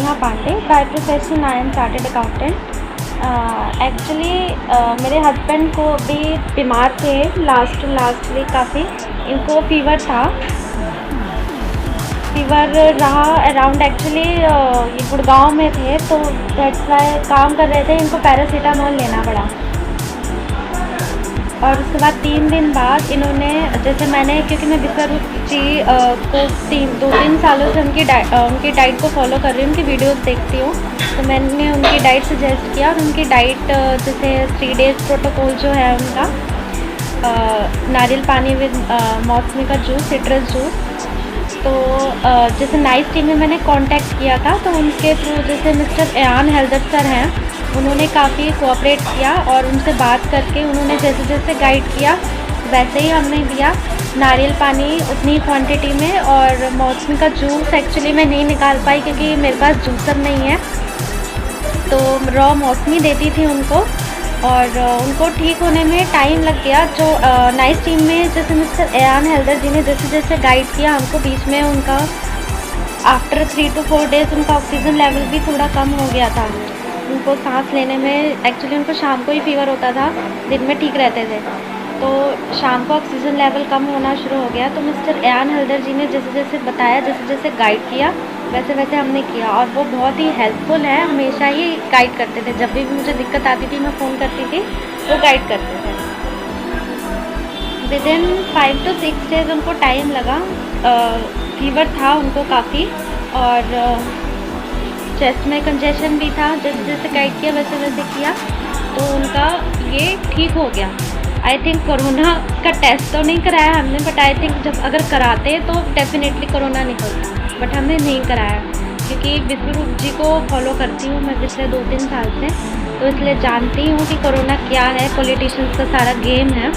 Neha Pandey. By profession I am chartered accountant. Actually मेरे husband को अभी बीमार थे लास्ट वीक काफ़ी। इनको फीवर था, फीवर रहा अराउंड। एक्चुअली ये गुड़गांव में थे तो दैट्स वाई काम कर रहे थे, इनको पैरासीटामोल लेना पड़ा। और उसके बाद 3 दिन बाद इन्होंने, जैसे मैंने, क्योंकि मैं विश्वरूप जी को 2-3 सालों से उनकी डाइट को फॉलो कर रही हूँ, उनकी वीडियोस देखती हूँ, तो मैंने उनकी डाइट सजेस्ट किया। और उनकी डाइट जैसे 3 डेज़ प्रोटोकॉल जो है उनका, नारियल पानी विद मौसमी का जूस, सिट्रस जूस। तो जैसे नाइस टीम में मैंने कांटेक्ट किया था, तो उनके थ्रू जैसे मिस्टर एयान हैदर सर हैं, उन्होंने काफ़ी कोऑपरेट किया और उनसे बात करके उन्होंने जैसे जैसे गाइड किया वैसे ही हमने दिया। नारियल पानी उतनी क्वांटिटी में, और मौसमी का जूस एक्चुअली मैं नहीं निकाल पाई क्योंकि मेरे पास जूसर नहीं है, तो रॉ मौसमी देती थी उनको, और उनको ठीक होने में टाइम लग गया। जो नाइस टीम में जैसे मिस्टर एयान हैदर जी ने जैसे जैसे गाइड किया हमको, बीच में उनका आफ्टर 3 to 4 डेज़ उनका ऑक्सीजन लेवल भी थोड़ा कम हो गया था। उनको सांस लेने में, एक्चुअली उनको शाम को ही फीवर होता था, दिन में ठीक रहते थे, तो शाम को ऑक्सीजन लेवल कम होना शुरू हो गया। तो मिस्टर एयान हैदर जी ने जैसे जैसे बताया, जैसे जैसे गाइड किया वैसे वैसे हमने किया, और वो बहुत ही हेल्पफुल है, हमेशा ही गाइड करते थे। जब भी मुझे दिक्कत आती थी मैं फ़ोन करती थी, वो गाइड करते थे। विदिन 5 to 6 डेज़ उनको टाइम लगा। फीवर था उनको काफ़ी, और चेस्ट में कंजेशन भी था। जैसे जैसे गाइड किया वैसे वैसे किया, तो उनका ये ठीक हो गया। आई थिंक कोरोना का टेस्ट तो नहीं कराया हमने, बट आई थिंक जब अगर कराते तो डेफिनेटली कोरोना निकलता, बट हमने नहीं कराया क्योंकि विश्वरूप जी को फॉलो करती हूँ मैं पिछले 2-3 साल से, तो इसलिए जानती हूँ कि कोरोना क्या है, पॉलिटिशियंस का सारा गेम है।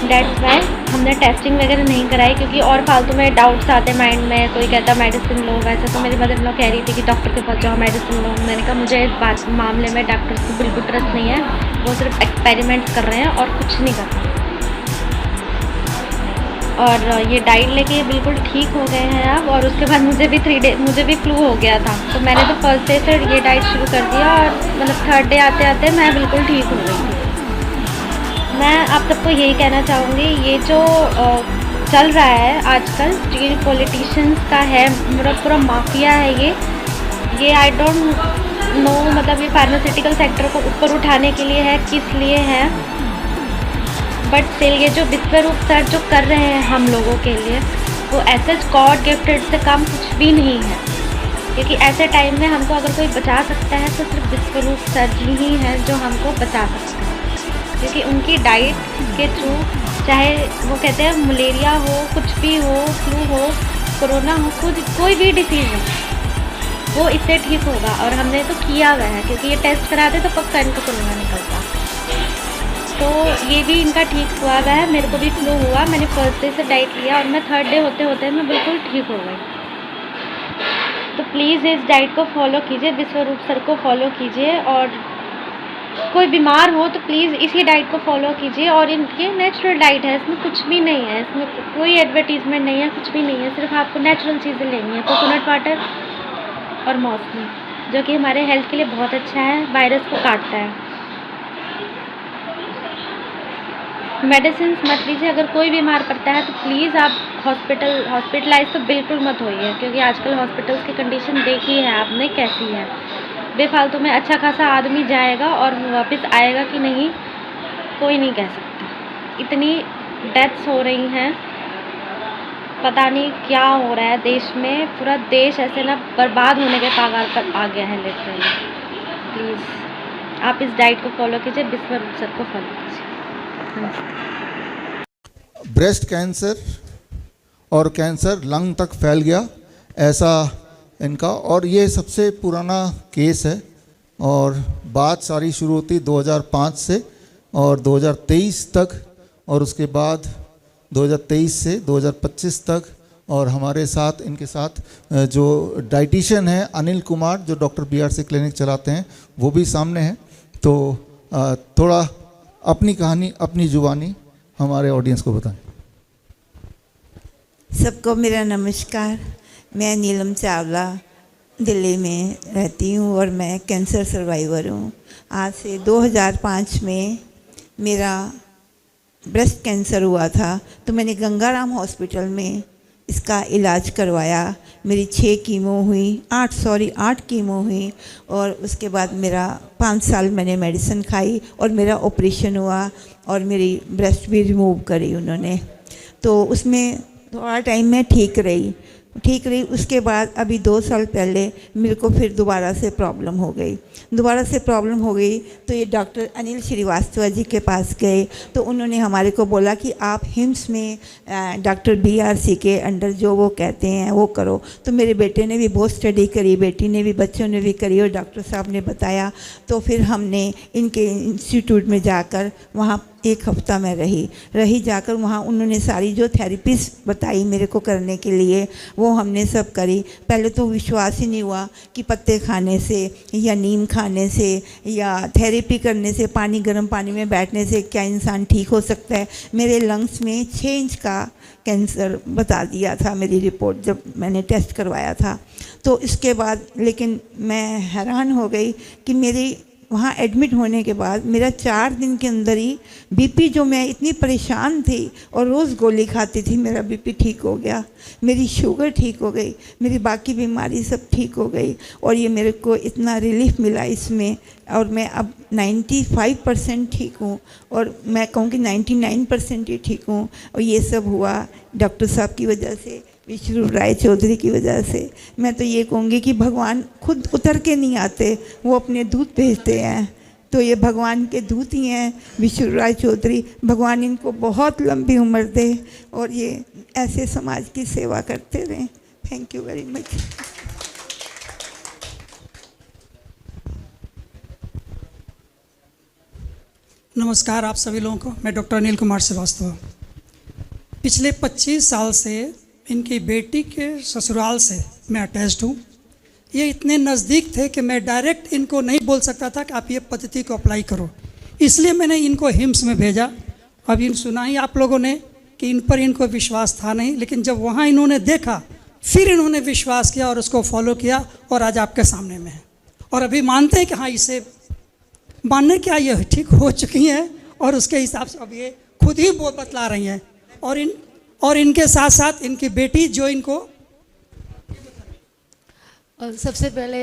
डेट्स वाई हमने टेस्टिंग वगैरह नहीं कराई, क्योंकि और फालतू में डाउट्स आते माइंड में। कोई कहता मेडिसिन लो, वैसे तो मेरी मदर इन लॉ कह रही थी कि डॉक्टर के पास जाओ, मेडिसिन लो। मैंने कहा मुझे इस बात मामले में डॉक्टर्स को बिल्कुल ट्रस्ट नहीं है, वो सिर्फ एक्सपेरिमेंट्स कर रहे हैं और कुछ नहीं कर रहे। और ये डाइट लेके बिल्कुल ठीक हो गए हैं अब। और उसके बाद मुझे भी फ्लू हो गया था, तो मैंने तो फर्स्ट डे से ये डाइट शुरू कर दिया, और मतलब 3rd डे आते आते मैं बिल्कुल ठीक हो गई थी। मैं आप सबको यही कहना चाहूँगी, ये जो चल रहा है आजकल, ये पॉलिटिशियंस का है, पूरा माफिया है ये आई डोंट नो, मतलब ये फार्मास्यूटिकल सेक्टर को ऊपर उठाने के लिए है, किस लिए है, बट स्टिल ये जो विश्वरूप सर जो कर रहे हैं हम लोगों के लिए, वो ऐसे गॉड गिफ्टेड से कम कुछ भी नहीं है। क्योंकि ऐसे टाइम में हमको अगर कोई बचा सकता है तो सिर्फ विश्वरूप सर जी ही हैं जो हमको बचा सकते हैं, क्योंकि उनकी डाइट के थ्रू, चाहे वो कहते हैं मलेरिया हो, कुछ भी हो, फ्लू हो, कोरोना हो, कोई भी डिसीज़ हो, वो इससे ठीक होगा। और हमने तो किया हुआ है, क्योंकि ये टेस्ट कराते तो पक्का इनको कोरोना निकलता। तो ये भी इनका ठीक हुआ हुआ है। मेरे को भी फ्लू हुआ, मैंने फर्स्ट डे से डाइट लिया, और मैं 3rd डे होते होते मैं बिल्कुल ठीक हो गई। तो प्लीज़ इस डाइट को फॉलो कीजिए, विश्वरूप सर को फॉलो कीजिए, और कोई बीमार हो तो प्लीज़ इसी डाइट को फॉलो कीजिए। और इनकी नेचुरल डाइट है, इसमें कुछ भी नहीं है, इसमें कोई एडवर्टीजमेंट नहीं है, कुछ भी नहीं है, सिर्फ आपको नेचुरल चीज़ें लेनी है, कोकोनट वाटर और मौसमी, जो कि हमारे हेल्थ के लिए बहुत अच्छा है, वायरस को काटता है। मेडिसिन मत लीजिए। अगर कोई बीमार पड़ता है तो प्लीज़ आप हॉस्पिटलाइज तो बिल्कुल मत होइए, क्योंकि आजकल हॉस्पिटल्स की कंडीशन देखी है आपने कैसी है। बेफालतू में अच्छा खासा आदमी जाएगा और वापस आएगा कि नहीं, कोई नहीं कह सकता। इतनी डेथ्स हो रही हैं, पता नहीं क्या हो रहा है देश में, पूरा देश ऐसे ना बर्बाद होने के कगार पर आ गया है लिटरली। प्लीज़ आप इस डाइट को फॉलो कीजिए, विश्वरूप सर को फॉलो कीजिए। ब्रेस्ट कैंसर और कैंसर लंग तक फैल गया, ऐसा इनका, और ये सबसे पुराना केस है। और बात सारी शुरू होती 2005 से और 2023 तक, और उसके बाद 2023 से 2025 तक। और हमारे साथ, इनके साथ जो डाइटिशियन हैं अनिल कुमार, जो डॉक्टर BRC क्लिनिक चलाते हैं, वो भी सामने हैं। तो थोड़ा अपनी कहानी, अपनी जुबानी हमारे ऑडियंस को बताएं। सबको मेरा नमस्कार। मैं नीलम चावला, दिल्ली में रहती हूँ और मैं कैंसर सर्वाइवर हूँ। आज से 2005 में मेरा ब्रेस्ट कैंसर हुआ था, तो मैंने गंगाराम हॉस्पिटल में इसका इलाज करवाया। मेरी 8 कीमो हुई और उसके बाद मेरा 5 साल मैंने मेडिसिन खाई और मेरा ऑपरेशन हुआ और मेरी ब्रेस्ट भी रिमूव करी उन्होंने। तो उसमें थोड़ा टाइम मैं ठीक रही। उसके बाद अभी 2 साल पहले मेरे को फिर दोबारा से प्रॉब्लम हो गई। तो ये डॉक्टर अनिल श्रीवास्तव जी के पास गए, तो उन्होंने हमारे को बोला कि आप हिम्स में डॉक्टर BRC के अंडर जो वो कहते हैं वो करो। तो मेरे बेटे ने भी बहुत स्टडी करी, बेटी ने भी, बच्चों ने भी करी और डॉक्टर साहब ने बताया। तो फिर हमने इनके इंस्टीट्यूट में जाकर वहाँ 1 हफ्ता मैं रही जाकर वहाँ उन्होंने सारी जो थेरेपीज बताई मेरे को करने के लिए वो हमने सब करी। पहले तो विश्वास ही नहीं हुआ कि पत्ते खाने से या नीम खाने से या थेरेपी करने से, गर्म पानी में बैठने से क्या इंसान ठीक हो सकता है। मेरे लंग्स में 6 इंच का कैंसर बता दिया था मेरी रिपोर्ट जब मैंने टेस्ट करवाया था। तो इसके बाद लेकिन मैं हैरान हो गई कि मेरी वहाँ एडमिट होने के बाद मेरा 4 दिन के अंदर ही बीपी, जो मैं इतनी परेशान थी और रोज़ गोली खाती थी, मेरा बीपी ठीक हो गया, मेरी शुगर ठीक हो गई, मेरी बाकी बीमारी सब ठीक हो गई और ये मेरे को इतना रिलीफ मिला इसमें। और मैं अब 95% ठीक हूँ और मैं कहूँ कि 99% ही ठीक हूँ। और ये सब हुआ डॉक्टर साहब की वजह से, विष्णु राय चौधरी की वजह से। मैं तो ये कहूँगी कि भगवान खुद उतर के नहीं आते, वो अपने दूत भेजते हैं। तो ये भगवान के दूत ही हैं विष्णु राय चौधरी। भगवान इनको बहुत लंबी उम्र दे और ये ऐसे समाज की सेवा करते रहें। Thank you very much. नमस्कार आप सभी लोगों को। मैं डॉक्टर अनिल कुमार श्रीवास्तव। पिछले 25 साल से इनकी बेटी के ससुराल से मैं अटैच्ड हूँ। ये इतने नज़दीक थे कि मैं डायरेक्ट इनको नहीं बोल सकता था कि आप ये पद्धति को अप्लाई करो, इसलिए मैंने इनको हिम्स में भेजा। अभी सुना ही आप लोगों ने कि इन पर इनको विश्वास था नहीं, लेकिन जब वहाँ इन्होंने देखा फिर इन्होंने विश्वास किया और उसको फॉलो किया और आज आपके सामने में है। और अभी मानते हैं कि हाँ, इसे मानने क्या ये ठीक हो चुकी हैं और उसके हिसाब से अब ये खुद ही वो बतला रही हैं। और इनके साथ साथ इनकी बेटी जो इनको सबसे पहले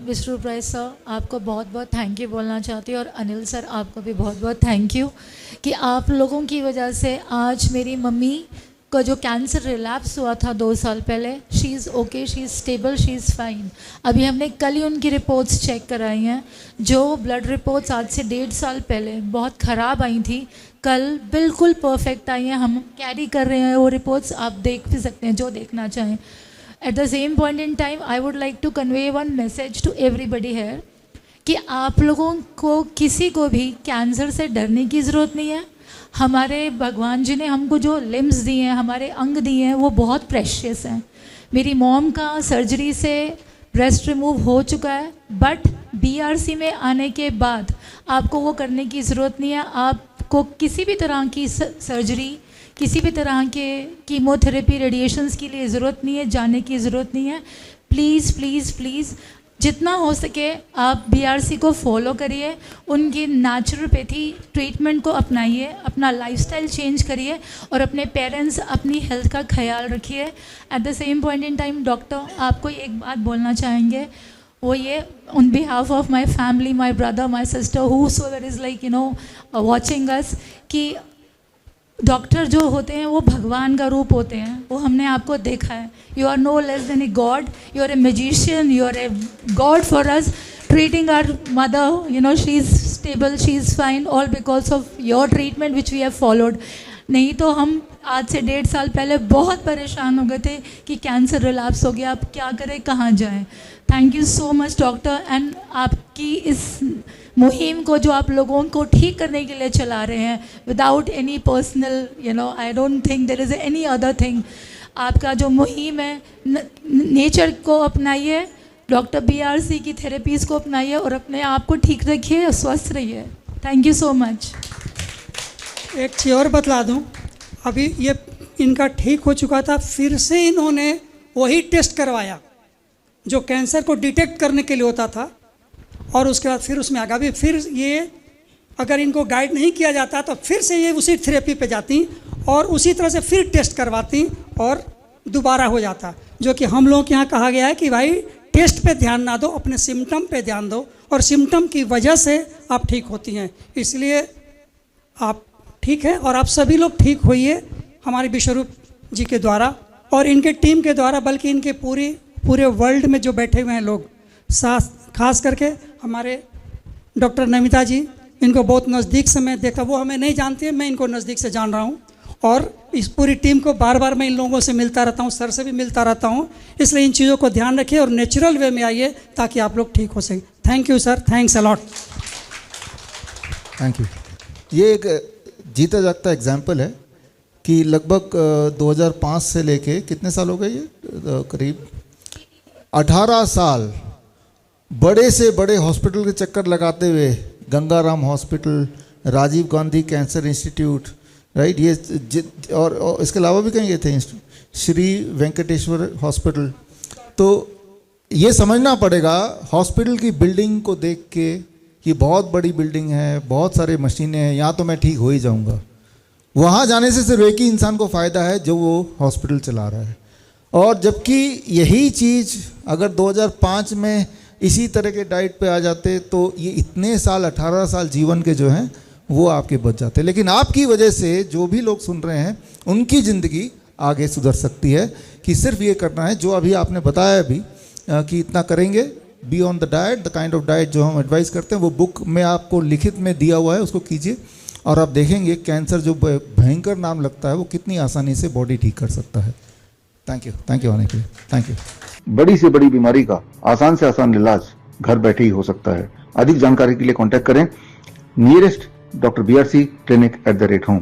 विष्णु राय सर आपको बहुत बहुत थैंक यू बोलना चाहती हूँ और अनिल सर आपको भी बहुत बहुत थैंक यू कि आप लोगों की वजह से आज मेरी मम्मी का जो कैंसर रिलैप्स हुआ था 2 साल पहले, she is okay, she is stable, she is fine. अभी हमने कल ही उनकी रिपोर्ट्स चेक कराई हैं। जो ब्लड रिपोर्ट्स आज से 1.5 साल पहले बहुत ख़राब आई थी, कल बिल्कुल परफेक्ट आई हैं। हम कैरी कर रहे हैं वो रिपोर्ट्स, आप देख भी सकते हैं जो देखना चाहें। At the same point in time I would like to convey one message to everybody here कि आप लोगों को किसी को भी कैंसर से डरने की ज़रूरत नहीं है। हमारे भगवान जी ने हमको जो लिम्स दिए हैं, हमारे अंग दिए हैं, वो बहुत प्रेशियस हैं। मेरी मॉम का सर्जरी से ब्रेस्ट रिमूव हो चुका है, बट BRC में आने के बाद आपको वो करने की ज़रूरत नहीं है। आपको किसी भी तरह की सर्जरी, किसी भी तरह के कीमोथेरेपी, रेडिएशंस के लिए ज़रूरत नहीं है, जाने की ज़रूरत नहीं है। प्लीज़ प्लीज़ प्लीज़ जितना हो सके आप BRC को फॉलो करिए, उनकी नेचुरोपैथी ट्रीटमेंट को अपनाइए, अपना लाइफस्टाइल चेंज करिए और अपने पेरेंट्स, अपनी हेल्थ का ख्याल रखिए। Eight the same point in time doctor आपको एक बात बोलना चाहेंगे, वो ये on behalf of my family, my brother, my sister, whosoever is like watching us, कि डॉक्टर जो होते हैं वो भगवान का रूप होते हैं। वो हमने आपको देखा है। You are no less than a god, you are a magician, you are a god for us, treating our mother, she is stable, she is fine, all because of your treatment which we have followed. नहीं तो हम आज से 1.5 साल पहले बहुत परेशान हो गए थे कि कैंसर रिलैप्स हो गया, अब क्या करें, कहाँ जाएं। Thank you so much doctor, and आपकी इस मुहिम को जो आप लोगों को ठीक करने के लिए चला रहे हैं, without any personal I don't think there is any other thing. आपका जो मुहिम है, नेचर को अपनाइए, डॉक्टर BRC की थेरेपीज़ को अपनाइए और अपने आप को ठीक रखिए और स्वस्थ रहिए। Thank you so much. एक चीज़ और बतला दूं, अभी ये इनका ठीक हो चुका था, फिर से इन्होंने वही टेस्ट करवाया जो कैंसर को डिटेक्ट करने के लिए होता था, और उसके बाद फिर उसमें आगे भी फिर ये अगर इनको गाइड नहीं किया जाता तो फिर से ये उसी थेरेपी पे जाती और उसी तरह से फिर टेस्ट करवाती और दोबारा हो जाता। जो कि हम लोगों के यहाँ कहा गया है कि भाई टेस्ट पे ध्यान ना दो, अपने सिम्टम पे ध्यान दो, और सिम्टम की वजह से आप ठीक होती हैं। इसलिए आप ठीक हैं और आप सभी लोग ठीक होइए हमारे विश्वरूप जी के द्वारा और इनके टीम के द्वारा, बल्कि इनके पूरे वर्ल्ड में जो बैठे हुए हैं लोग, खास करके हमारे डॉक्टर नमिता जी, इनको बहुत नज़दीक से मैं देखा, वो हमें नहीं जानती है, मैं इनको नज़दीक से जान रहा हूँ, और इस पूरी टीम को बार बार मैं इन लोगों से मिलता रहता हूँ, सर से भी मिलता रहता हूँ। इसलिए इन चीज़ों को ध्यान रखिए और नेचुरल वे में आइए ताकि आप लोग ठीक हो सकें। Thank you sir, thanks a lot. Thank you. ये एक जीता जागता एग्जाम्पल है कि लगभग 2005 से लेके कितने साल हो गए, ये करीब 18 साल बड़े से बड़े हॉस्पिटल के चक्कर लगाते हुए, Gangaram hospital, Rajiv Gandhi cancer institute, right, ये और इसके अलावा भी कहीं गए थे, श्री वेंकटेश्वर हॉस्पिटल। तो ये समझना पड़ेगा हॉस्पिटल की बिल्डिंग को देख के, ये बहुत बड़ी बिल्डिंग है, बहुत सारे मशीनें हैं, यहाँ तो मैं ठीक हो ही जाऊँगा। वहाँ जाने से सिर्फ एक ही इंसान को फ़ायदा है जो वो हॉस्पिटल चला रहा है। और जबकि यही चीज़ अगर 2005 में इसी तरह के डाइट पे आ जाते तो ये इतने साल, 18 साल जीवन के जो हैं वो आपके बच जाते। लेकिन आपकी वजह से जो भी लोग सुन रहे हैं उनकी ज़िंदगी आगे सुधर सकती है कि सिर्फ ये करना है जो अभी आपने बताया अभी कि इतना करेंगे, be on the diet, the kind of diet जो हम एडवाइस करते हैं वो बुक में आपको लिखित में दिया हुआ है, उसको कीजिए और आप देखेंगे कैंसर जो भयंकर नाम लगता है वो कितनी आसानी से बॉडी ठीक कर सकता है। थैंक यू आने के लिए, थैंक यू। बड़ी से बड़ी बीमारी का आसान से आसान इलाज घर बैठे ही हो सकता है। अधिक जानकारी के लिए कांटेक्ट करें nearest doctor BRC clinic @home।